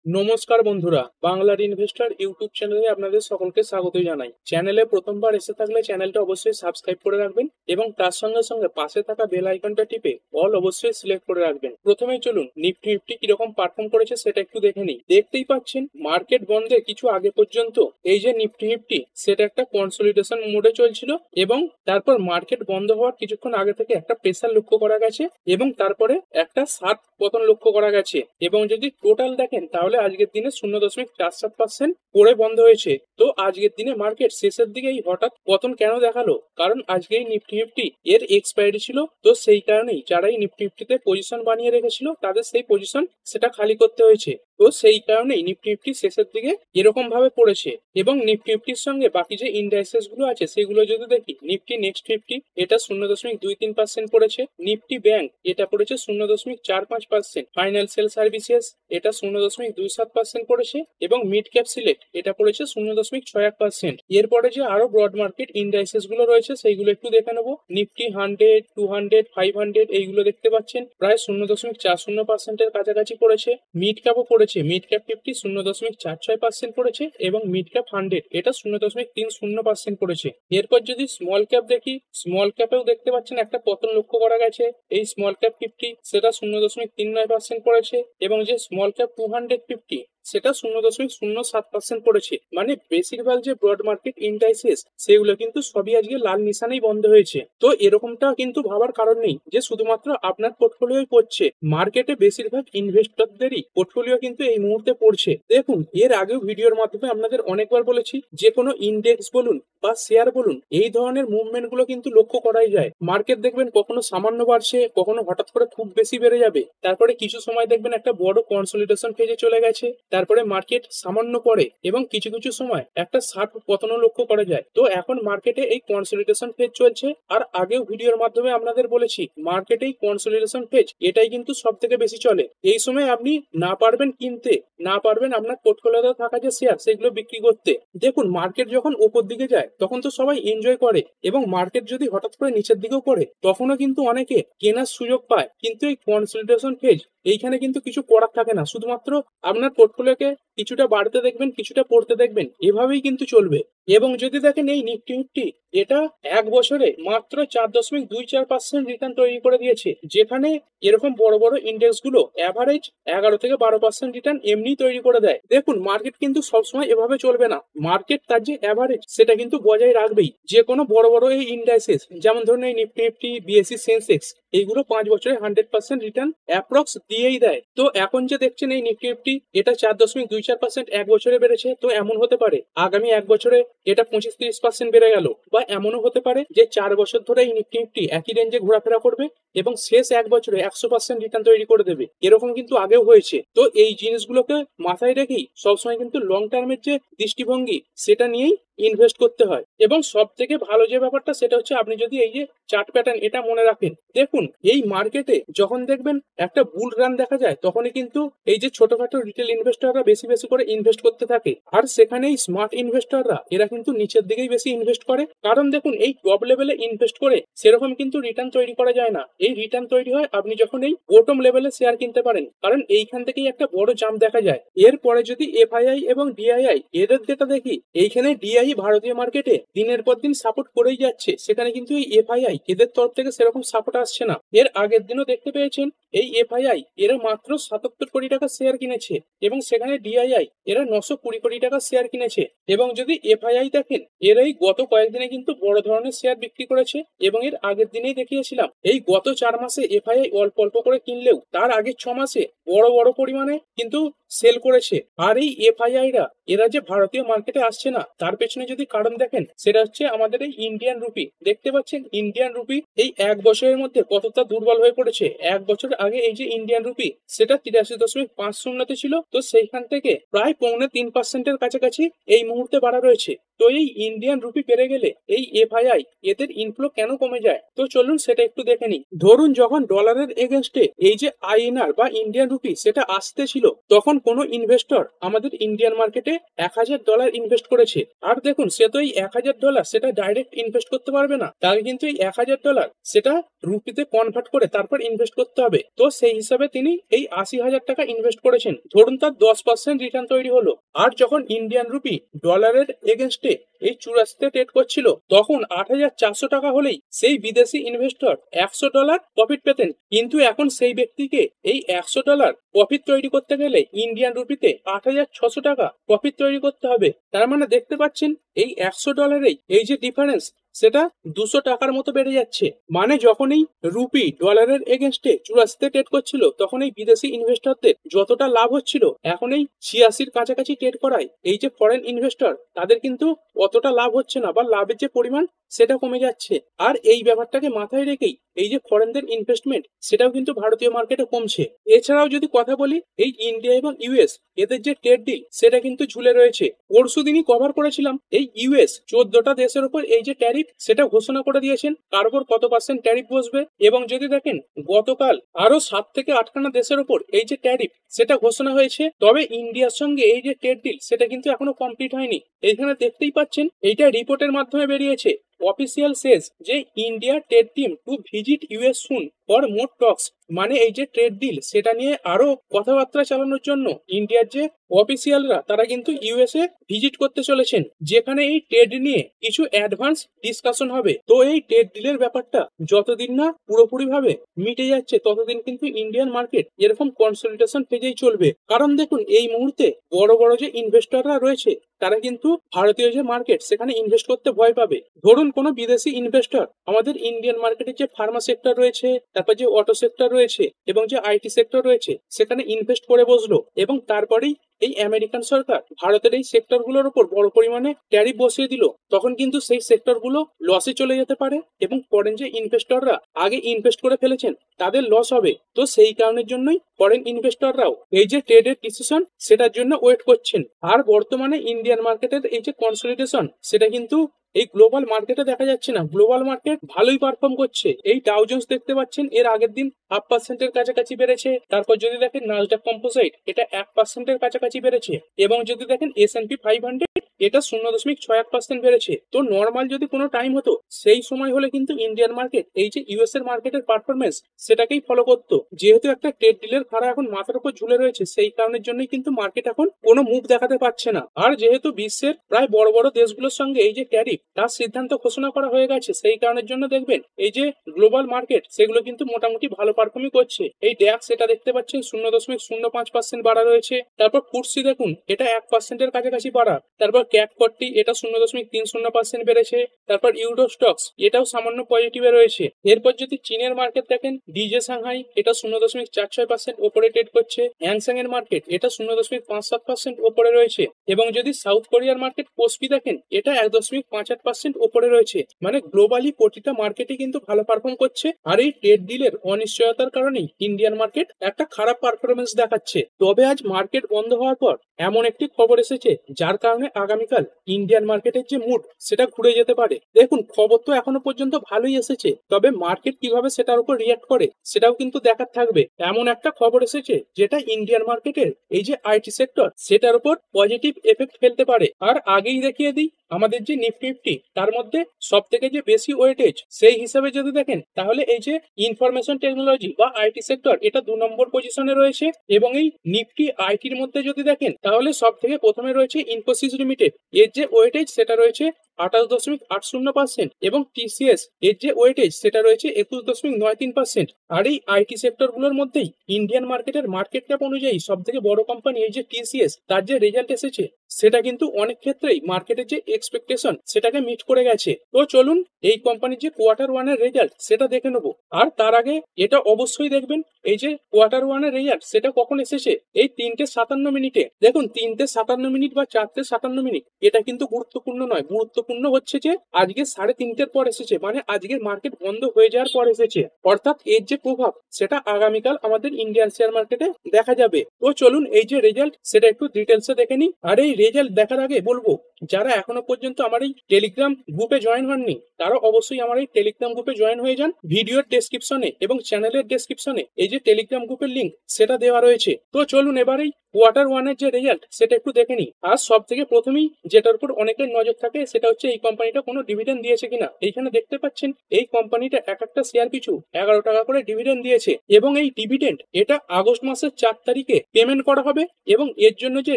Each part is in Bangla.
নমস্কার বন্ধুরা, বাংলার ইনভেস্টর ইউটিউব চ্যানেলে আপনাদের সকলকে স্বাগত জানাই। চ্যানেলে প্রথমবার এসে থাকলে চ্যানেলটা অবশ্যই সাবস্ক্রাইব করে রাখবেন এবং তার সঙ্গে সঙ্গে পাশে থাকা বেল আইকনটা টিপে অল অবশ্যই সিলেক্ট করে রাখবেন। প্রথমেই চলুন নিফটি ফিফটি কিরকম পারফর্ম করেছে সেটা একটু দেখে নিই। দেখতেই পাচ্ছেন মার্কেট বন্ধের কিছু আগে পর্যন্ত এই যে নিফটি ফিফটি সেটা একটা কনসলিডেশন মোডে চলছিল এবং তারপর মার্কেট বন্ধ হওয়ার কিছুক্ষণ আগে থেকে একটা প্রেসার লক্ষ্য করা গেছে এবং তারপরে একটা সাত পতন লক্ষ্য করা গেছে। এবং যদি টোটাল দেখেন তাহলে আজকের দিনে 0.47% পড়ে বন্ধ হয়েছে। তো আজকের দিনে মার্কেট শেষের দিকে এই হঠাৎ পতন কেন দেখালো? কারণ আজকে এই নিফটি ফিফটি এর এক্সপায়ারি ছিল, তো সেই কারণেই যারা এই নিফটি ফিফটিতে পজিশন বানিয়ে রেখেছিল তাদের সেই পজিশন সেটা খালি করতে হয়েছে। তো সেই কারণেই নিফটি ফিফটি শেষের দিকে এরকম ভাবে পড়েছে। এবং নিফটি ফিফটির সঙ্গে বাকি যে ইন্ডাইসেস গুলো আছে সেগুলো যদি দেখি, নিফটি নেক্সট ফিফটি এটা 0.23% পড়েছে, নিফটি ব্যাংক এটা পড়েছে 0.45%, ফাইন্যান্সিয়াল সার্ভিসেস এটা 0.27% পড়েছে এবং মিড ক্যাপ সিলেক্ট এটা পড়েছে 0.61%। এরপরে যে আরো ব্রড মার্কেট ইন্ডাইসেস গুলো রয়েছে সেইগুলো একটু দেখে নেবো। নিফটি 100, 200, 500 এইগুলো দেখতে পাচ্ছেন প্রায় 0.40% এর কাছাকাছি পড়েছে। মিড ক্যাপও পড়েছে, মিড ক্যাপ 50 0.46% পড়েছে এবং মিড ক্যাপ 100 এটা 0.30% পড়েছে। এরপর যদি স্মল ক্যাপ দেখি, স্মল ক্যাপেও দেখতে পাচ্ছেন একটা পতন লক্ষ্য করা গেছে। এই স্মল ক্যাপ 50 সেটা 0.39% পড়েছে এবং যে স্মল ক্যাপ 250 সেটা 0.07% পড়েছে। মানে বেশিরভাগ যে ব্রড মার্কেট ইন্ডাইসেস সেগুলো কিন্তু সবই আজকে লাল নিশানেই বন্ধ হয়েছে। তো এরকমটা কিন্তু ভাবার কারণ নেই যে শুধুমাত্র আপনার পোর্টফোলিওই পড়ছে, মার্কেটে বেশিরভাগ ইনভেস্টরদেরই পোর্টফোলিও কিন্তু এই মুহূর্তে পড়ছে। দেখুন, এর আগেও ভিডিওর মাধ্যমে আপনাদের অনেকবার বলেছি যে কোনো ইন্ডেক্স বলুন বা শেয়ার বলুন, এই ধরনের মুভমেন্ট গুলো কিন্তু লক্ষ্য করাই যায়। মার্কেট দেখবেন কখনো সামান্য বাড়ছে, কখনো হঠাৎ করে খুব বেশি বেড়ে যাবে, তারপরে কিছু সময় দেখবেন একটা বড় কনসলিডেশন ফেজে চলে গেছে, তারপরে মার্কেট সামান্য পড়ে এবং কিছু কিছু সময় একটা শার্প পতনও লক্ষ্য করা যায়। তো এখন মার্কেটে এই কনসলিডেশন ফেজ চলছে। আর আগেও ভিডিওর মাধ্যমে আপনাদের বলেছি মার্কেটে এই কনসলিডেশন ফেজ এটাই কিন্তু সব থেকে বেশি চলে। এই সময় আপনি না পারবেন কিনতে, না পারবেন আপনার পোর্টফোলিওতে থাকা যে শেয়ার সেগুলো বিক্রি করতে। দেখুন, মার্কেট যখন উপর দিকে যায় তখন তো সবাই এনজয় করে এবং মার্কেট যদি হঠাৎ করে নিচের দিকেও পড়ে তখনও কিন্তু অনেকে কেনার সুযোগ পায়। কিন্তু এই কনসলিডেশন ফেজ এইখানে কিন্তু কিছু করার থাকে না, শুধুমাত্র আপনার পোর্টফোলিওকে কিছুটা বাড়তে দেখবেন, কিছুটা পড়তে দেখবেন, এভাবেই কিন্তু চলবে। এবং যদি দেখেন এই নিফটি ফিফটি এটা এক বছরে মাত্র 4.24% রিটার্ন তৈরি করে দিয়েছে, যেখানে এরকম বড় বড় ইন্ডেক্স গুলো অ্যাভারেজ 11 থেকে 12% রিটার্ন এমনি তৈরি করে দেয়। দেখুন, মার্কেট কিন্তু সবসময় এভাবে চলবে না, মার্কেট তার যে অ্যাভারেজ সেটা কিন্তু বজায় রাখবেই। যে কোনো বড় বড় এই ইন্ডাইসেস যেমন ধরুন এই নিফটি ফিফটি, বিএসসি সেন্সেক্স এইগুলো 5 বছরে 100% রিটার্ন অ্যাপ্রক্স দিয়েই দেয়। তো এখন যে দেখছেন এই নিফটি ফিফটি এটা 4.24% এক বছরে বেড়েছে, তো এমন হতে পারে আগামী এক বছরে এটা 25-30% বেড়ে গেল, বা এমনও হতে পারে যে 4 বছর ধরে এই নিফটি ফিফটি একই রেঞ্জে ঘোরাফেরা করবে এবং শেষ এক বছরে 100% রিটার্ন তৈরি করে দেবে। এরকম কিন্তু আগেও হয়েছে। তো এই জিনিসগুলোকে মাথায় রেখেই সবসময় কিন্তু লং টার্মের যে দৃষ্টিভঙ্গি সেটা নিয়েই ইনভেস্ট করতে হয়। এবং সব থেকে ভালো যে ব্যাপারটা সেটা হচ্ছে আপনি যদি এই যে চার্ট প্যাটার্ন এটা মনে রাখেন। দেখুন, এই মার্কেটে যখন দেখবেন একটা বুল রান দেখা যায় তখনই কিন্তু এই যে ছোটখাটো রিটেল ইনভেস্টররা বেশি বেশি করে ইনভেস্ট করতে থাকে, আর সেখানে এই স্মার্ট ইনভেস্টররা এরা কিন্তু নিচের দিকেই বেশি ইনভেস্ট করে। কারণ দেখুন, এই টপ লেভেলে ইনভেস্ট করে সেরকম কিন্তু রিটার্ন তৈরি করা যায় না। এই রিটার্ন তৈরি হয় আপনি যখন এই বটম লেভেলে শেয়ার কিনতে পারেন, কারণ এইখান থেকেই একটা বড় জাম্প দেখা যায়। এরপরে যদি এফআইআই এবং ডিআইআই এদের যেটা দেখি, এইখানে ডিআই ভারতীয় মার্কেটে দিনের পর দিন সাপোর্ট করেই যাচ্ছে, সেখানে কিন্তু এই এফআইআই এদের তরফ থেকে সেরকম সাপোর্ট আসছে না। এর আগের দিনও দেখতে পেয়েছেন এই এফআইআই এরা মাত্র 77 কোটি টাকা শেয়ার কিনেছে এবং সেখানে ডিআইআই এরা 920 কোটি টাকা শেয়ার কিনেছে। এবং যদি এফআইআই দেখেন, এর এই গত কয়েকদিনে কিন্তু বড় ধরনের শেয়ার বিক্রি করেছে এবং এর আগের দিনেই দেখিয়েছিলাম এই গত 4 মাসে এফআইআই অল্প অল্প করে কিনলেও তার আগের 6 মাসে বড় বড় পরিমাণে কিন্তু সেল করেছে। আর এই এফআইআইরা এরা যে ভারতীয় মার্কেটে আসছে না তার পেছনে যদি কারণ দেখেন সেটা হচ্ছে আমাদের এই ইন্ডিয়ান রুপি। দেখতে পাচ্ছেন ইন্ডিয়ান রুপি এই এক বছরের মধ্যে কতটা দুর্বল হয়ে পড়েছে। এক বছর আগে এই যে ইন্ডিয়ান রুপি সেটা 83.50 ছিল, তো সেইখান থেকে প্রায় 3.25% কাছাকাছি এই মুহূর্তে বাড়া রয়েছে। তো এই ইন্ডিয়ান রুপি বেড়ে গেলে এই এফআইআই এদের ইনফ্লো কেন কমে যায়, তো চলুন সেটা একটু দেখে নিই। ধরুন যখন ডলারের এগেনস্টে এই যে আইএনআর বা ইন্ডিয়ান রুপি সেটা আসতে ছিল, তখন কোনো ইনভেস্টর আমাদের ইন্ডিয়ান মার্কেটে $1000 ইনভেস্ট করেছে। আর দেখুন সে তো এই $1000 সেটা ডাইরেক্ট ইনভেস্ট করতে পারবে না, তাকে কিন্তু এই $1000 সেটা রুপিতে কনভার্ট করে তারপর ইনভেস্ট করতে হবে। তো সেই হিসাবে তিনি এই 80,000 টাকা ইনভেস্ট করেছেন, ধরুন তার 10% রিটার্ন তৈরি হলো। আর যখন ইন্ডিয়ান রুপি ডলারের এগেনস্টে এই 84 ট্রেড করছিল, তখন 8,400 টাকা হলেই সেই বিদেশি ইনভেস্টর $100 প্রফিট পেতেন। কিন্তু এখন সেই ব্যক্তিকে এই $100 প্রফিট তৈরি করতে গেলে ইন্ডিয়ান রুপিতে 8,600 টাকা প্রফিট তৈরি করতে হবে। তার মানে দেখতে পাচ্ছেন এই $100 এই যে ডিফারেন্স সেটা 200 টাকার মতো বেড়ে যাচ্ছে। মানে যখন এই রুপি ডলারের এগেনস্টে 84 ট্রেড করছিল, তখন এই বিদেশি ইনভেস্টরদের যতটা লাভ হচ্ছিল, এখন এই 86 কাছাকাছি ট্রেড করায় এই যে ফরেন ইনভেস্টর তাদের কিন্তু অতটা লাভ হচ্ছে না, বা লাভের যে পরিমাণ সেটা কমে যাচ্ছে। আর এই ব্যাপারটাকে মাথায় রেখেই এই যে ফরেনদের ইনভেস্টমেন্ট সেটাও কিন্তু ভারতীয় মার্কেটে কমছে। এছাড়াও যদি কথা বলি, এই ইন্ডিয়া এবং ইউএস এদের যে ট্রেড ডিল সেটা কিন্তু ঝুলে রয়েছে। পরশু দিনই কভার করেছিলাম এই ইউএস 14টা দেশের উপর এই যে ট্যারিফ সেটা ঘোষণা করে দিয়েছেন, কার উপর কত পার্সেন্ট ট্যারিফ বসবে। এবং যদি দেখেন গতকাল আরো 7 থেকে 8খানা দেশের উপর এই যে ট্যারিফ সেটা ঘোষণা হয়েছে। তবে ইন্ডিয়ার সঙ্গে এই যে ট্রেড ডিল সেটা কিন্তু এখনো কমপ্লিট হয়নি। এখানে দেখতেই পাচ্ছেন এইটা রিপোর্টের মাধ্যমে বেরিয়েছে। অফিসিয়াল সেজ যে India trade team to visit US soon for more talks, মানে এই যে ট্রেড ডিল সেটা নিয়ে আরো কথাবার্তা চালানোর জন্য ইন্ডিয়ার যে অফিসিয়ালরা তারা কিন্তু ইউএসএ ভিজিট করতে চলেছেন, যেখানে এই ট্রেড নিয়ে কিছু অ্যাডভান্স ডিসকাশন হবে। তো এই ট্রেড ডিলের ব্যাপারটা যতদিন না পুরোপুরি ভাবে মিটে যাচ্ছে, ততদিন কিন্তু ইন্ডিয়ান মার্কেট এরকম কনসলিডেশন ফেজেই চলবে। কারণ দেখুন এই মুহূর্তে বড় বড় যে ইনভেস্টররা রয়েছে তারা কিন্তু ভারতীয় যে মার্কেট সেখানে ইনভেস্ট করতে ভয় পাবে। ধরুন কোনো বিদেশি ইনভেস্টর আমাদের ইন্ডিয়ান মার্কেটের যে ফার্মা সেক্টর রয়েছে, তারপর যে অটো সেক্টর রয়েছে এবং যে আইটি সেক্টর রয়েছে সেখানে ইনভেস্ট করে বসলো, এবং তারপরেই এই আমেরিকান সরকার ভারতের এই সেক্টরগুলোর উপর বড় পরিমাণে ট্যারিফ বসিয়ে দিল, তখন কিন্তু সেই সেক্টরগুলো লসে চলে যেতে পারে এবং ফরেন যে ইনভেস্টররা আগে ইনভেস্ট করে ফেলেছেন তাদের লস হবে। তো সেই কারণের জন্যই ফরেন ইনভেস্টররাও এই যে ট্রেডের ডিসিশন সেটার জন্য ওয়েট করছেন। আর বর্তমানে ইন্ডিয়ান মার্কেটের এই যে কনসলিডেশন সেটা কিন্তু এই গ্লোবাল মার্কেটে দেখা যাচ্ছে না। গ্লোবাল মার্কেট ভালোই পারফর্ম করছে। এই ডাউ জোন্স দেখতে পাচ্ছেন এর আগের দিন 0.5%-এর কাছাকাছি বেড়েছে। তারপর যদি দেখেন নাসডাক কম্পোজিট এটা 1%-এর কাছাকাছি বেড়েছে। এবং যদি দেখেন S&P 500 এটা 0.61% বেড়েছে। তো নর্মাল যদি কোনো টাইম হতো সেই সময় হলে কিন্তু ইন্ডিয়ান মার্কেট এই যে ইউএস এর মার্কেটের পারফরমেন্স সেটাকেই ফলো করতো। যেহেতু একটা ট্রেড ডিলের ভাড়া এখন মাথার উপর ঝুলে রয়েছে, সেই কারণের জন্যই কিন্তু মার্কেট এখন কোনো মুভ দেখাতে পারছে না। আর যেহেতু বিশ্বের প্রায় বড় বড় দেশগুলোর সঙ্গে এই যে ট্যারিফ তার সিদ্ধান্ত ঘোষণা করা হয়ে গেছে, সেই কারণের জন্য দেখবেন এই যে গ্লোবাল মার্কেট সেগুলো কিন্তু মোটামুটি ভালো পারফর্মই করছে। এই ড্যাক্স এটা দেখতে পাচ্ছেন 0.05% বাড়া রয়েছে। তারপর ফুটসি দেখুন এটা 1%-এর কাছাকাছি বাড়া। তারপর ক্যাট 40 এটা 0.30% বেড়েছে। তারপর ইউরো স্টক্স এটাও সামান্য পজিটিভে রয়েছে। এরপর যদি চীনের মার্কেট দেখেন ডিজে সাংহাই এটা 0.46% ওপরে ট্রেড করছে। হ্যাংসেং এর মার্কেট এটা 0.57% ওপরে রয়েছে। এবং যদি সাউথ কোরিয়ার মার্কেট কোসপি দেখেন এটা 1.58% ওপরে রয়েছে। মানে গ্লোবালি প্রতিটা মার্কেটে কিন্তু ভালো পারফর্ম করছে। আর এই ট্রেড ডিলের অনিশ্চয়তার কারণেই ইন্ডিয়ান মার্কেট একটা খারাপ পারফরমেন্স দেখাচ্ছে। তবে আজ মার্কেট বন্ধ হওয়ার পর এমন একটি খবর এসেছে যার কারণে আগামীকাল ইন্ডিয়ান মার্কেটের যে মুড সেটা ঘুরে যেতে পারে। দেখুন খবর তো এখনো পর্যন্ত ভালোই এসেছে, তবে মার্কেট কিভাবে সেটার উপর রিয়াক্ট করে সেটাও কিন্তু দেখার থাকবে। এমন একটা খবর এসেছে যেটা ইন্ডিয়ান মার্কেটের এই যে আইটি সেক্টর সেটার উপর পজিটিভ এফেক্ট ফেলতে পারে। আর আগেই দেখিয়ে দিই আমাদের যে নিফটি তার মধ্যে সব থেকে যে বেশি ওয়েটেজ সেই হিসাবে যদি দেখেন তাহলে এই যে ইনফরমেশন টেকনোলজি বা আইটি সেক্টর এটা 2 নম্বর পজিশনে রয়েছে। এবং এই নিফটি আইটির মধ্যে যদি দেখেন তাহলে সব থেকে প্রথমে রয়েছে ইনফোসিস লিমিটেড, এর যে ওয়েটেজ সেটা রয়েছে 28.80%, এবং টিসিএস এর যে ওয়েটেজ সেটা রয়েছে 21.93%। আর এই আইটি সেক্টর গুলোর মধ্যেই ইন্ডিয়ান মার্কেটের মার্কেট ক্যাপ অনুযায়ী সব থেকে বড় কোম্পানি এই যে টিসিএস তার যে রেজাল্ট এসেছে সেটা কিন্তু অনেক ক্ষেত্রেই মার্কেটের যে এক্সপেকটেশন সেটাকে মিট করে গেছে। তো চলুন এই কোম্পানির যে Q1 এর রেজাল্ট সেটা দেখে নেবো। আর তার আগে এটা অবশ্যই দেখবেন এই যে Q1 এর রেজাল্ট সেটা কখন এসেছে, এই 3:57 দেখুন 3:57 বা 4:57 এটা কিন্তু গুরুত্বপূর্ণ নয়। গুরুত্বপূর্ণ হচ্ছে যে আজকে 3:30-এর পর এসেছে, মানে আজকের মার্কেট বন্ধ হয়ে যাওয়ার পর এসেছে। অর্থাৎ এর যে প্রভাব সেটা আগামীকাল আমাদের ইন্ডিয়ান শেয়ার মার্কেটে দেখা যাবে। তো চলুন এই যে রেজাল্ট সেটা একটু ডিটেলসে দেখে নিই। আর এই রেজাল্ট দেখার আগে বলবো যারা এখনো পর্যন্ত আমার এই টেলিগ্রাম গ্রুপে জয়েন হননি তারা অবশ্যই আমার এই টেলিগ্রাম গ্রুপে জয়েন হয়ে যান। ভিডিওর ডেসক্রিপশনে এবং চ্যানেলের ডেসক্রিপশনে এই যে টেলিগ্রাম গ্রুপের লিংক সেটা দেওয়া রয়েছে। তো চলুন এবারেই কোয়ার্টার ওয়ানের যে রেজাল্ট সেটা একটু দেখে নিই। আর সব থেকে প্রথমেই যেটার উপর অনেকের নজর থাকে সেটা হচ্ছে এই কোম্পানিটা কোনো ডিভিডেন্ড দিয়েছে কিনা। এইখানে দেখতে পাচ্ছেন এই কোম্পানিটা এক একটা শেয়ার পিছু 11 টাকা করে ডিভিডেন্ড দিয়েছে এবং এই ডিভিডেন্ড এটা আগস্ট মাসের 4 তারিখে পেমেন্ট করা হবে এবং এর জন্য যে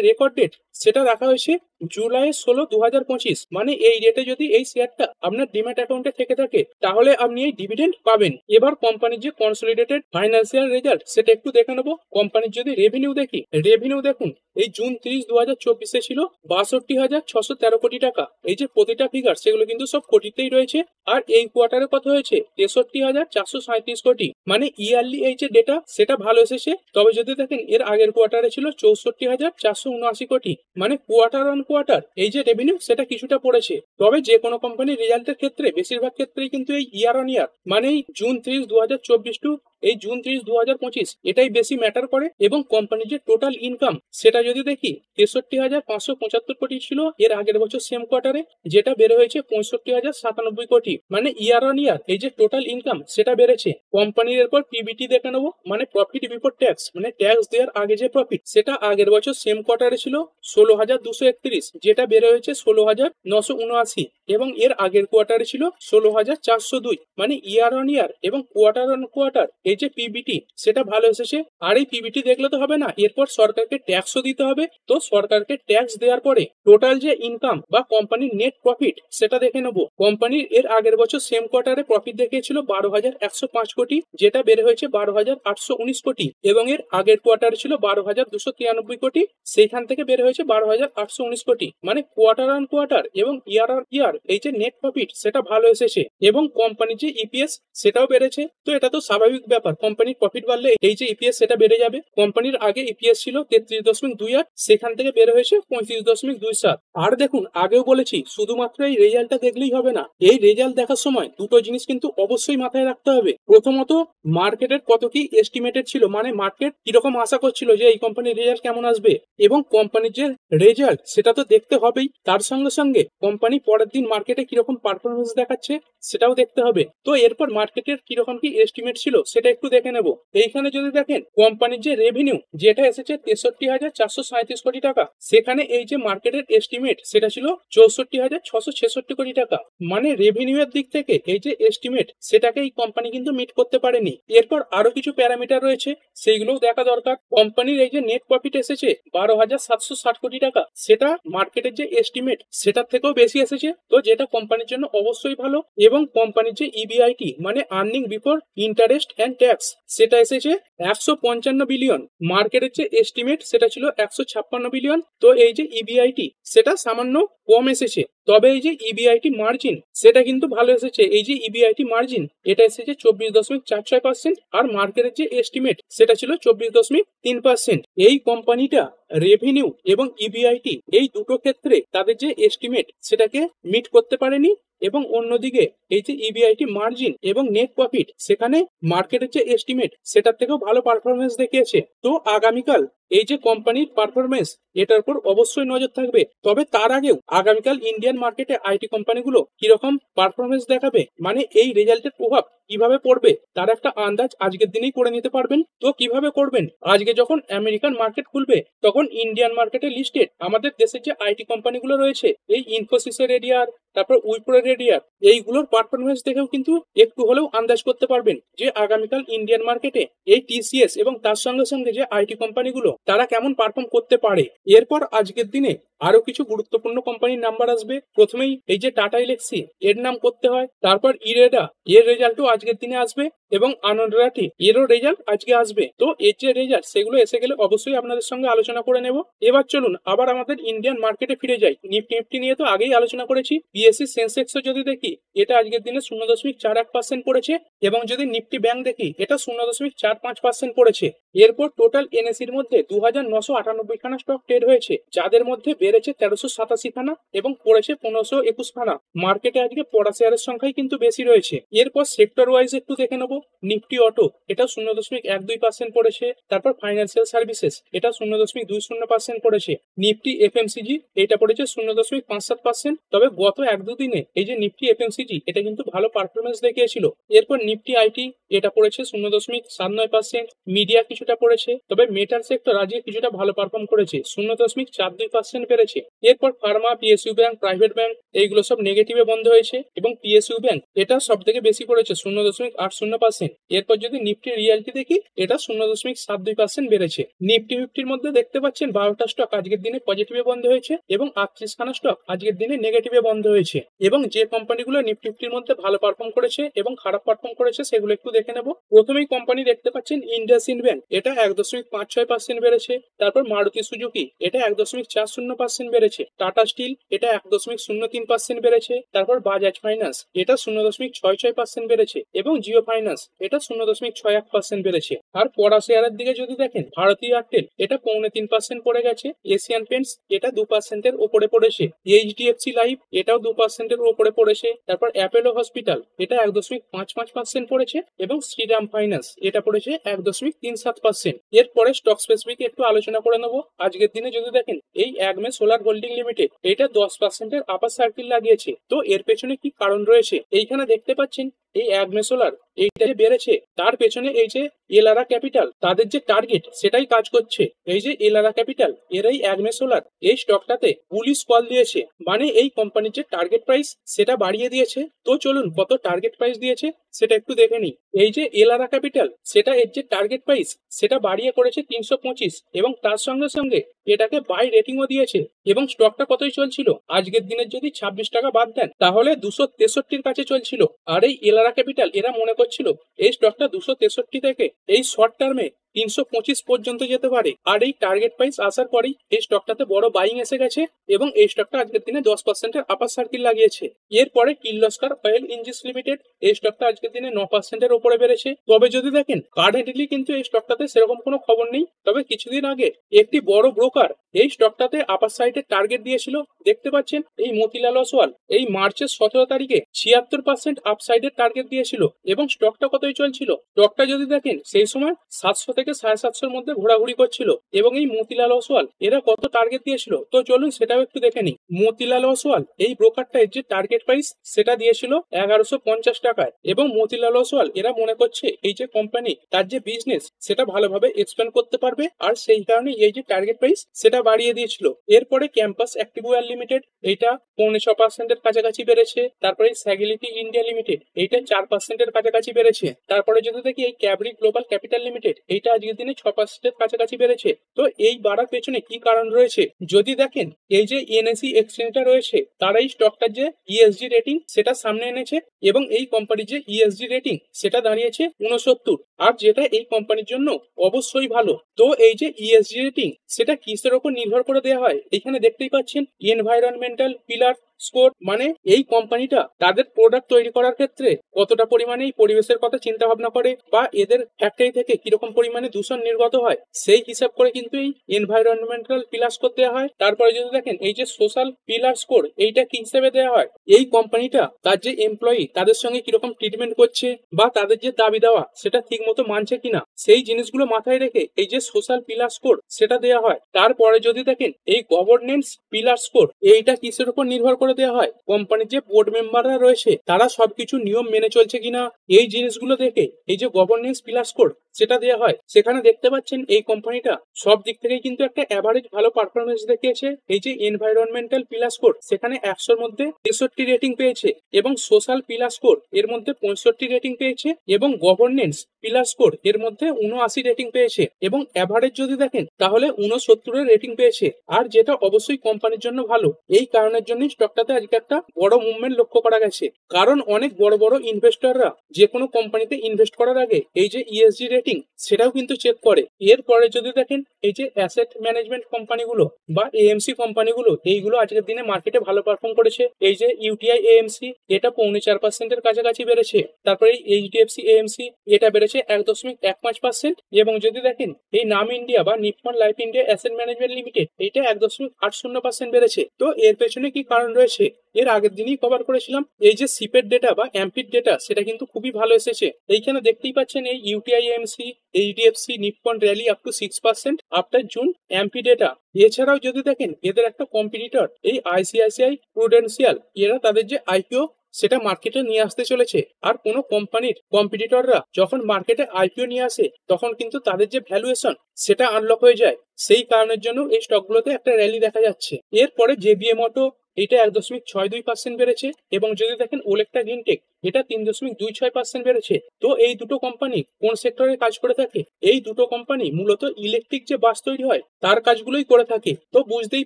রেকর্ড ডেট সেটা রাখা হয়েছে জুলাই 16, 2025। মানে এই ডেটে যদি এই শেয়ারটা আপনার ডিম্যাট অ্যাকাউন্টে থেকে থাকে তাহলে আপনি এই ডিভিডেন্ড পাবেন। এবার কোম্পানির যে কনসলিডেটেড ফাইন্যান্সিয়াল রেজাল্ট সেটা একটু দেখে নেবো। কোম্পানির যদি রেভিনিউ দেখি, রেভিনিউ দেখুন এই জুন 30, 2024 ছিল 62,613 কোটি টাকা। এই যে প্রতিটা ফিগার সেগুলো কিন্তু সব কোটিতেই রয়েছে। আর এই কোয়ার্টারে কত হয়েছে 63,437 কোটি। মানে ইয়ারলি এই যে ডেটা সেটা ভালো এসেছে। তবে যদি দেখেন এর আগের কোয়ার্টারে ছিল 64,479 কোটি। মানে কোয়ার্টার অন কোয়ার্টার এই যে রেভিনিউ সেটা কিছুটা পড়েছে। তবে যে কোনো কোম্পানির রেজাল্টের ক্ষেত্রে বেশিরভাগ ক্ষেত্রেই কিন্তু এই ইয়ার অন ইয়ার মানে এই জুন 30, 2024 টু এই জুন 30, 2025 এটাই বেশি ম্যাটার করে। এবং কোম্পানির যে টোটাল ইনকাম সেটা যদি দেখি 63,575 কোটি ছিল এর আগের বছর সেম কোয়ার্টারে, যেটা বেড়ে হয়েছে 65,097 কোটি। মানে ইয়ার অন ইয়ার এই যে টোটাল ইনকাম সেটা বেড়েছে। কোম্পানির এরপর পিবিটি দেখে নেবো, মানে প্রফিট বিফোর ট্যাক্স, মানে ট্যাক্স দেওয়ার আগে যে প্রফিট সেটা আগের বছর সেম কোয়ার্টারে ছিল 16,231, যেটা বেড়ে হয়েছে 16,979 এবং এর আগের কোয়ার্টারে ছিল 16,402। মানে ইয়ার অন ইয়ার এবং কোয়ার্টার অন কোয়ার্টার এই যে পিবিটি সেটা ভালো এসেছে। আর এই পিবিটি দেখলে তো হবে না, এরপর সরকারকে ট্যাক্সও দিতে হবে। তো সরকারকে ট্যাক্স দেওয়ার পরে টোটাল যে ইনকাম বা কোম্পানির নেট প্রফিট সেটা দেখে নেবো। কোম্পানির এর আগের বছর সেম কোয়ার্টারে প্রফিট দেখিয়েছিল 12,105 কোটি, যেটা বেড়ে হয়েছে 12,819 কোটি এবং এর আগের কোয়ার্টারে ছিল 12,293 কোটি, সেইখান থেকে বেড়ে হয়েছে 12,819 কোটি। মানে কোয়ার্টার অন কোয়ার্টার এবং ইয়ার অন ইয়ার এই যে নেট প্রফিট সেটা ভালো এসেছে এবং কোম্পানির যে ইপিএস সেটাও বেড়েছে। তো এটা তো স্বাভাবিক ব্যাপার, কোম্পানির প্রফিট বাড়লে এই যে ইপিএস সেটা বেড়ে যাবে। কোম্পানির আগে ইপিএস ছিল 33.28, সেখান থেকে বের হয়েছে 35.27। আর দেখুন আগেও বলেছি শুধুমাত্র এই রেজাল্টটা দেখলেই হবে না, এই রেজাল্ট দেখার সময় দুটো জিনিস কিন্তু অবশ্যই মাথায় রাখতে হবে। প্রথমত মার্কেটের কত কি এস্টিমেটেড ছিল, মানে মার্কেট কিরকম আশা করছিল যে এই কোম্পানির রেজাল্ট কেমন আসবে, এবং কোম্পানির যে রেজাল্ট সেটা তো দেখতে হবেই। তার সঙ্গে সঙ্গে কোম্পানি পরের দিন মার্কেটে কিরকম পারফরমেন্স দেখাচ্ছে সেটাও দেখতে হবে। তো এরপর মার্কেটের কিরকম কি এস্টিমেট ছিল সেটা একটু দেখে নেব। এইখানে যদি দেখেন কোম্পানির যে রেভিনিউ যেটা এসেছে 63,437 কোটি টাকা, সেখানে এই যে মার্কেটের এস্টিমেট সেটা ছিল 64,666 কোটি টাকা। মানে রেভিনিউ এর দিক থেকে এই যে এস্টিমেট সেটাকে এই কোম্পানি কিন্তু মিট করতে পারেনি। এরপর আরো কিছু প্যারামিটার রয়েছে সেইগুলোও দেখা দরকার। কোম্পানির এই যে নেট প্রফিট এসেছে 12,760 কোটি টাকা, সেটা মার্কেটের যে এস্টিমেট সেটার থেকেও বেশি এসেছে, তো যেটা কোম্পানির জন্য অবশ্যই ভালো। এবং কোম্পানির যে ইবিআইটি মানে earning before interest and tax সেটা এসেছে 155 বিলিয়ন, মার্কেটের যে এস্টিমেট সেটা ছিল 156 বিলিয়ন। তো এই যে ইবিআইটি সেটা সামান্য কম এসেছে। তবে এই যে ইবিআইটি মার্জিন সেটা কিন্তু ভালো এসেছে। এই যে ইবিআইটি মার্জিন এটা এসেছে 24.46% আর মার্কেটের যে এস্টিমেট সেটা ছিল 24.3%। এই কোম্পানিটা রেভিনিউ এবং ইবিআইটি এই দুটো ক্ষেত্রে তাদের যে এস্টিমেট সেটাকে মিট করতে পারেনি এবং অন্যদিকে এই যে ইবিআইটি মার্জিন এবং নেট প্রফিট সেখানে মার্কেটের যে এস্টিমেট সেটার থেকেও ভালো পারফরমেন্স দেখিয়েছে। তো আগামীকাল এই যে কোম্পানির পারফরমেন্স এটার উপর অবশ্যই নজর থাকবে। তবে তার আগেও আগামীকাল ইন্ডিয়ান মার্কেটে আইটি কোম্পানিগুলো কিরকম পারফরমেন্স দেখাবে, মানে এই রেজাল্টের প্রভাব কিভাবে পড়বে তার একটা আন্দাজ আজকের দিনেই করে নিতে পারবেন। তো কিভাবে করবেন, আজকে যখন আমেরিকান মার্কেট খুলবে তখন ইন্ডিয়ান মার্কেটে লিস্টেড আমাদের দেশের যে আইটি কোম্পানিগুলো রয়েছে এই ইনফোসিসের এরিয়ার, তারপর উইপ্রোর এরিয়ার, এইগুলোর পারফরমেন্স দেখেও কিন্তু একটু হলেও আন্দাজ করতে পারবেন যে আগামীকাল ইন্ডিয়ান মার্কেটে এই টিসিএস এবং তার সঙ্গে সঙ্গে যে আইটি কোম্পানিগুলো তারা কেমন পারফর্ম করতে পারে। এরপর আজকের দিনে আরো কিছু গুরুত্বপূর্ণ কোম্পানির নাম্বার আসবে। প্রথমেই এই যে টাটা ইলেক্সি এর নাম করতে হয়, তারপর ইরেডা এর রেজাল্টও আজকের দিনে আসবে এবং আনন্দ রাঠি এরও রেজাল্ট আজকে আসবে। তো এর যে রেজাল্ট সেগুলো এসে গেলে অবশ্যই আপনাদের সঙ্গে আলোচনা করে নেব। এবার চলুন আবার আমাদের ইন্ডিয়ান মার্কেটে ফিরে যাই। নিফটি নিয়ে তো আগেই আলোচনা করেছি। বিএসসি সেন্সেক্স যদি দেখি এটা আজকের দিনে 0.41% পড়েছে এবং যদি নিফটি ব্যাংক দেখি এটা 0.45% পড়েছে। এরপর টোটাল এনএসির মধ্যে 2,998 খানা স্টক ট্রেড হয়েছে, যাদের মধ্যে বেড়েছে 1387 খানা এবং পড়েছে 1521 খানা। মার্কেটে আজকে পড়া শেয়ারের সংখ্যাই কিন্তু বেশি রয়েছে। এরপর সেক্টর ওয়াইজ একটু দেখে নেবো। নিফটি অটো এটা 0.12% পড়েছে। তারপর ফাইন্যান্সিয়াল সার্ভিসেস এটা 0.20% পড়েছে। নিফটি এফএমসিজি এটা পড়েছে 0.57%। তবে গত 1-2 দিনে এই যে নিফটি এফএমসিজি এটা কিন্তু ভালো পারফরমেন্স দেখিয়েছিল। এরপর নিফটি আইটি এটা পড়েছে 0.79%। মিডিয়া কিছুটা পড়েছে, তবে মেটাল সেক্টর আজকে কিছুটা ভালো পারফর্ম করেছে, 0.42% বেড়েছে। এরপর Pharma, PSU bank, private bank এইগুলো সব নেগেটিভে বন্ধ হয়েছে এবং পিএসইউ ব্যাংক এটা সব থেকে বেশি পড়েছে 0.80%। এরপর যদি নিফটি রিয়ালিটি দেখি এটা 0.72% বেড়েছে। নিফটি ফিফটির মধ্যে দেখতে পাচ্ছেন 12টা স্টক আজকের দিনে পজিটিভে বন্ধ হয়েছে এবং 38খানা স্টক আজকের দিনে নেগেটিভে বন্ধ হয়েছে। এবং যে কোম্পানিগুলো নিফটি ফিফটির মধ্যে ভালো পারফর্ম করেছে এবং খারাপ পারফর্ম করেছে সেগুলো একটু দেখে নেব। প্রথমেই কোম্পানি দেখতে পাচ্ছেন ইন্ডাসইন্ড ব্যাংক এটা 1.56% বেড়েছে। তারপর মারুতি সুজুকি এটা 1.40% বেড়েছে। টাটা স্টিল এটা 1.03% বেড়েছে। তারপর বাজাজ ফাইন্যান্স এটা 0.66% বেড়েছে এবং জিও ফাইন্যান্স এটা 0.61% বেড়েছে। আর পড়া শেয়ারের দিকে যদি দেখেন ভারতী এয়ারটেল এটা 0.3% পড়ে গেছে। এশিয়ান পেন্টস এটা 2%-এর উপরে পড়েছে। এইচডিএফসি লাইফ এটাও 2%-এর উপরে পড়েছে। তারপর অ্যাপোলো হসপিটাল এটা 1.55% পড়েছে এবং শ্রীরাম ফাইন্যান্স এটা পড়েছে 1.37%। এরপরে স্টক স্পেসিফিক একটু আলোচনা করে নেব। আজকের দিনে যদি দেখেন এই অ্যাগমে সোলার হোল্ডিং লিমিটেড এটা 10%-এর আপার সার্কিল লাগিয়েছে। তো এর পেছনে কি কারণ রয়েছে এইখানে দেখতে পাচ্ছেন। এই অ্যাগমে সোলার এইটা যে বেড়েছে তার পেছনে এই যে এলারা ক্যাপিটাল তাদের যে টার্গেট সেটাই কাজ করছে। এই যে এলারা ক্যাপিটাল এর এই অ্যাগমে সোলার এই স্টকটাতে বুলিশ কল দিয়েছে, মানে এই কোম্পানির যে টার্গেট প্রাইস সেটা বাড়িয়ে দিয়েছে। তো চলুন কত টার্গেট প্রাইস দিয়েছে সেটা একটু দেখে নিই। এই যে এলারা ক্যাপিটাল সেটা এর যে টার্গেট প্রাইস সেটা বাড়িয়ে করেছে 325 এবং তার সঙ্গে সঙ্গে এটাকে বাই রেটিংও দিয়েছে। এবং স্টকটা কতই চলছিল আজকের দিনের যদি 26 টাকা বাদ দেন তাহলে 263-র কাছে চলছিল। আর এই এলারা ক্যাপিটাল এরা মনে করছিল এই স্টকটা 263 থেকে এই শর্ট টার্মে 325 পর্যন্ত যেতে পারে। আর এই টার্গেট প্রাইস আসার পরেই এই স্টকটাতে বড় বাইং এসে গেছে এবং এই স্টকটা আজকের দিনে 10%-এর আপার সার্কিল লাগিয়েছে। এরপরে কির্লোস্কার অয়েল ইঞ্জিনস লিমিটেড এই স্টকটা আজকের দিনে 9%-এর উপরে বেড়েছে। তবে যদি দেখেন কারেন্টলি কিন্তু এই স্টকটাতে সেরকম কোনো খবর নেই। তবে কিছুদিন আগে একটি বড় ব্রোকার এই স্টকটাতে আপার সাইডে টার্গেট দিয়েছিল। দেখতে পাচ্ছেন এই মতিলাল ওসওয়াল এই মার্চের 17 তারিখে 76% আপসাইডের টার্গেট দিয়েছিল এবং স্টকটা কতই চলছিল। স্টকটা যদি দেখেন সেই সময় 700 থেকে 750-এর মধ্যে ঘোরাঘুরি করছিল এবং এই মতিলাল ওসওয়াল এরা কত টার্গেট দিয়েছিল তো চলুন সেটাও একটু দেখে নিই। মতিলাল ওসওয়াল এই ব্রোকারটা যে টার্গেট প্রাইস সেটা দিয়েছিল 1150 টাকায় এবং মতিলাল ওসওয়াল এরা মনে করছে এই যে কোম্পানি তার যে বিজনেস সেটা ভালোভাবে এক্সপ্যান্ড করতে পারবে আর সেই কারণে এই যে টার্গেট প্রাইস সেটা বাড়িয়ে দিয়েছিল। এরপরে ক্যাম্পাস অ্যাক্টিভওয়্যার লিমিটেড এইটা 6.5%-এর কাছাকাছি বেড়েছে। তারপরে স্যাগিলিটি ইন্ডিয়া লিমিটেড এইটা 4%-এর কাছাকাছি বেড়েছে। তারপরে যদি দেখি এই ক্যাবরি গ্লোবাল ক্যাপিটাল লিমিটেড এইটা আজকের দিনে 6%-এর কাছাকাছি বেড়েছে। তো এই বাড়ার পেছনে কি কারণ রয়েছে যদি দেখেন এই যে এনএসই এক্সচেঞ্জটা রয়েছে তারা এই স্টকটার যে ইএসজি রেটিং সেটা সামনে এনেছে এবং এই কোম্পানির যে ইএসজি রেটিং সেটা দাঁড়িয়েছে 69, আর যেটা এই কোম্পানির জন্য অবশ্যই ভালো। তো এই যে ইএসজি রেটিং সেটা কিসের উপর নির্ভর করে দেওয়া হয় এখানে দেখতেই পাচ্ছেন এনভায়রনমেন্টাল পিলার স্কোর, মানে এই কোম্পানিটা তাদের প্রোডাক্ট তৈরি করার ক্ষেত্রে কতটা পরিমাণে এই পরিবেশের কথা চিন্তা ভাবনা করে বা এদের ফ্যাক্টরি থেকে কিরকম পরিমাণে দূষণ নির্গত হয় সেই হিসাব করে কিন্তু এই এনভায়রনমেন্টাল পিলার স্কোর দেওয়া হয়। তারপরে যদি দেখেন এই যে সোশ্যাল পিলার স্কোর এইটা কি হিসেবে দেওয়া হয় এই কোম্পানিটা তার যে এমপ্লয়ি তাদের সঙ্গে কিরকম ট্রিটমেন্ট করছে বা তাদের যে দাবি দেওয়া সেটা ঠিক মতো মানছে কিনা সেই জিনিসগুলো মাথায় রেখে এই যে সোশ্যাল পিলার স্কোর সেটা দেওয়া হয়। তারপরে যদি দেখেন এই গভর্নেন্স পিলার স্কোর এইটা কিসের উপর নির্ভর করে দেওয়া হয় কোম্পানির যে বোর্ড মেম্বাররা রয়েছে তারা সবকিছু নিয়ম মেনে চলছে কিনা এই জিনিসগুলো দেখে এই যে গভর্নেন্স পিলার স্কোর সেটা দেওয়া হয়। সেখানে দেখতে পাচ্ছেন এই কোম্পানিটা সব দিক থেকে কিন্তু একটা অ্যাভারেজ ভালো পারফরমেন্স দেখিয়েছে। এই যে এনভায়রনমেন্টাল পিলার স্কোর সেখানে 100-র মধ্যে 63 রেটিং পেয়েছে এবং সোশ্যাল পিলার স্কোর এর মধ্যে 65 রেটিং পেয়েছে এবং গভর্নেন্স পিলার স্কোর এর মধ্যে 79 রেটিং পেয়েছে এবং অ্যাভারেজ যদি দেখেন তাহলে 69-এর রেটিং পেয়েছে। আর যেটা অবশ্যই কোম্পানির জন্য ভালো। এই কারণের জন্য স্টকটাতে আজকে একটা বড় মুভমেন্ট লক্ষ্য করা গেছে, কারণ অনেক বড় বড় ইনভেস্টররা যে কোনো কোম্পানিতে ইনভেস্ট করার আগে এই যে ইএসজি রেটিং সেটাও কিন্তু চেক করে। এরপরে যদি দেখেন এই যে অ্যাসেট ম্যানেজমেন্ট কোম্পানিগুলো বা এএমসি কোম্পানিগুলো এইগুলো আজকের দিনে মার্কেটে ভালো পারফর্ম করেছে। এই যে ইউটিআই এএমসি এটা 4.5%-এর কাছাকাছি বেড়েছে। তারপরে এইচডিএফসি এএমসি এটা বেড়েছে 1.15%। এবং যদি দেখেন এই নাম ইন্ডিয়া বা Nippon life India asset management limited এটা 1.80% বেড়েছে। তো এর পেছনে কি কারণ রয়েছে হয়েছে, এর আগের দিনই কভার করেছিলাম। এই যে সিপের ডেটা বা অ্যাম্পির ডেটা, সেটা কিন্তু খুবই ভালো এসেছে। এইখানে দেখতেই পাচ্ছেন এই UTI MC, HDFC, Nippon rally up to 6% after June amphi data. এছাড়াও যদি দেখেন এদের একটা কম্পিটিটর এই আইসিআইসিআই প্রুডেন্সিয়াল, এরা তাদের যে আইপিও সেটা মার্কেটে নিয়ে আসতে চলেছে। আর কোনো কোম্পানির কম্পিটিটররা যখন মার্কেটে আইপিও নিয়ে আসে তখন কিন্তু তাদের যে ভ্যালুয়েশন সেটা আনলক হয়ে যায়। সেই কারণের জন্য এই স্টকগুলোতে একটা র্যালি দেখা যাচ্ছে। এরপরে জেবিএম অটো, এটা 1.62% বেড়েছে। এবং যদি দেখেন ওলেক্ট্রা গ্রিনটেক, এটা 3.26% বেড়েছে। তো এই দুটো কোম্পানি কোন সেক্টরে কাজ করে থাকে? এই দুটো কোম্পানি মূলত ইলেকট্রিক যে বাস তৈরি হয় তার কাজগুলোই করে থাকে। তো বুঝতেই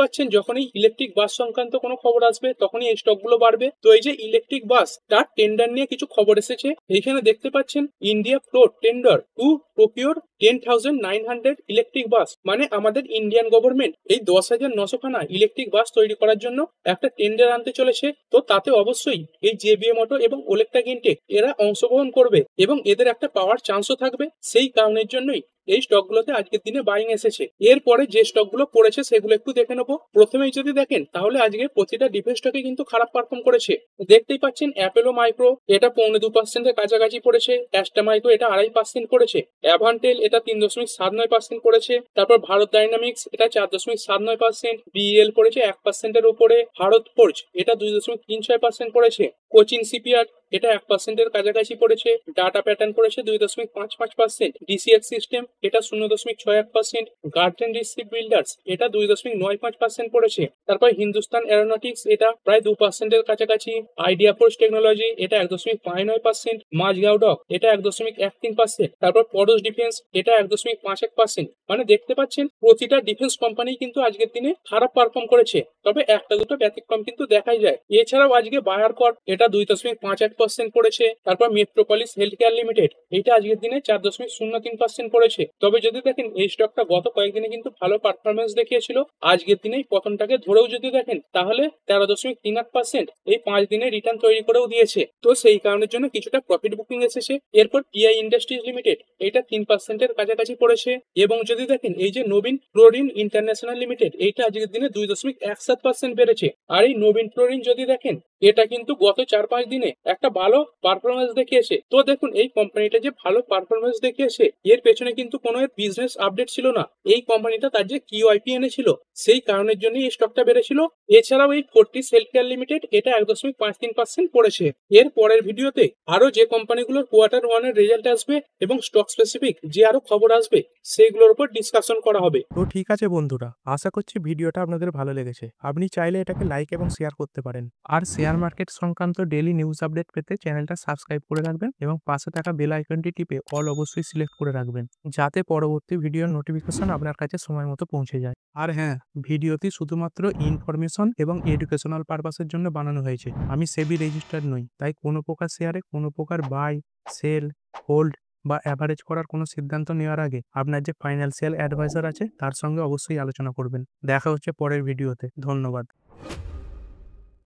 পাচ্ছেন, যখন এই ইলেকট্রিক বাস সংক্রান্ত কোনো খবর আসবে তখনই এই স্টকগুলো বাড়বে। তো এই যে ইলেকট্রিক বাস তার টেন্ডার নিয়ে কিছু খবর এসেছে। এইখানে দেখতে পাচ্ছেন India floor tender to procure 10,900 electric bus, মানে আমাদের ইন্ডিয়ান গভর্নমেন্ট এই 10,900 খানা ইলেকট্রিক বাস তৈরি করার জন্য একটা টেন্ডার আনতে চলেছে। তো তাতে অবশ্যই এই জেবিএম অটো এবং ওলেক্ট্রা গ্রিনটেক এরা অংশগ্রহণ করবে এবং এদের একটা পাওয়ার চান্সও থাকবে। সেই কারণের জন্যই এই স্টকগুলোতে আজকের দিনে বাইং এসেছে। এরপরে যে স্টকগুলো পড়েছে সেগুলো একটু দেখে নেবো। প্রথমেই যদি দেখেন তাহলে আজকে প্রতিটা ডিফেন্স স্টকে কিন্তু খারাপ পারফর্ম করেছে। দেখতেই পাচ্ছেন অ্যাপেলো মাইক্রো, এটা 2.25% কাছাকাছি পড়েছে। অ্যাস্টা মাইক্রো, এটা 2.5% পড়েছে। অ্যাভান্টেল, এটা 3.79% পড়েছে। তারপর ভারত ডাইনামিক্স, এটা 4.79%। বিএল পড়েছে 1%-এর উপরে। ভারত ফোর্জ, এটা 2.36% পড়েছে। কোচিন সিপিয়ার্ড, এটা 1%-এর কাছাকাছি পড়েছে। ডাটা প্যাটার্ন পড়েছে 2.55%। ডিসিএক্স সিস্টেম, এটা 0.61%। গার্ডেন রিসিভ বিল্ডার্স, এটা 2.95% পড়েছে। তারপর হিন্দুস্তান এরোনটিক্স, এটা প্রায় 2%-এর কাছাকাছি। আইডিয়া ফোর্স টেকনোলজি, এটা 1.59%। মাঝগাঁও ডক, এটা 1.13%। তারপর পরশ ডিফেন্স, এটা 1.51%। মানে দেখতে পাচ্ছেন প্রতিটা ডিফেন্স কোম্পানি কিন্তু আজকের দিনে খারাপ পারফর্ম করেছে, তবে একটা দুটো ব্যতিক্রম কিন্তু দেখাই যায়। এছাড়াও আজকে বায়ার কর, এটা 2.51% পড়েছে। তারপর মেট্রোপলিস হেলথ কেয়ার লিমিটেড, এটা আজকের দিনে 4.03% পড়েছে। তবে যদি দেখেন এই স্টকটা গত কয়েকদিনে কিন্তু ভালো পারফরমেন্স দেখিয়েছিল। আজকের দিনে পতনটাকে ধরেও যদি দেখেন তাহলে 13.38% এই 5 দিনে রিটার্ন তৈরি করেও দিয়েছে। তো সেই কারণের জন্য কিছুটা প্রফিট বুকিং এসেছে। এরপর টিআই ইন্ডাস্ট্রিজ লিমিটেড, এটা 3%-এর কাছাকাছি পড়েছে। এবং যদি দেখেন এই যে নবীন ফ্লোরিন ইন্টারন্যাশনাল লিমিটেড, এইটা আজকের দিনে 2.17% বেড়েছে। আর এই নবীন ফ্লোরিন যদি দেখেন এটা কিন্তু গত 4-5 দিনে একটা ভালো পারফরমেন্স দেখিয়েছে। তো দেখুন এই কোম্পানিটা যে ভালো পারফরমেন্স দেখিয়েছে এর পেছনে কিন্তু কোনো বিজনেস আপডেট ছিল না। এই কোম্পানিটা তার যে কিউআইপি এনেছিল সেই কারণের জন্য এই স্টকটা বেড়েছিল। এছাড়াও এই ফোর্টিস হেলথ কেয়ার লিমিটেড, এটা 1.53% পড়েছে। এর পরের ভিডিওতে আরো যে কোম্পানিগুলোর কোয়ার্টার 1-এর রেজাল্ট আসবে এবং স্টক স্পেসিফিক যে আরো খবর আসবে সেগুলোর উপর ডিসকাশন করা হবে। তো ঠিক আছে বন্ধুরা, আশা করছি ভিডিওটা আপনাদের ভালো লেগেছে। আপনি চাইলে এটাকে লাইক এবং শেয়ার করতে পারেন। আর শেয়ার মার্কেট সংক্রান্ত ডেইলি নিউজ আপডেট পেতে চ্যানেলটা সাবস্ক্রাইব করে রাখবেন এবং পাশে থাকা বেল আইকনটি টিপে অল অবশ্যই সিলেক্ট করে রাখবেন, যাতে পরবর্তী ভিডিওর নোটিফিকেশন আপনার কাছে সময় মতো পৌঁছে যায়। আর হ্যাঁ, ভিডিওটি শুধুমাত্র ইনফরমেশন এবং এডুকেশনাল পারপাসের জন্য বানানো হয়েছে। আমি সেবি রেজিস্টার্ড নই, তাই কোনো প্রকার শেয়ারে কোনো প্রকার বাই, সেল, হোল্ড বা অ্যাভারেজ করার কোনো সিদ্ধান্ত নেওয়ার আগে আপনার যে ফাইন্যান্সিয়াল অ্যাডভাইজার আছে তার সঙ্গে অবশ্যই আলোচনা করবেন। দেখা হচ্ছে পরের ভিডিওতে। ধন্যবাদ।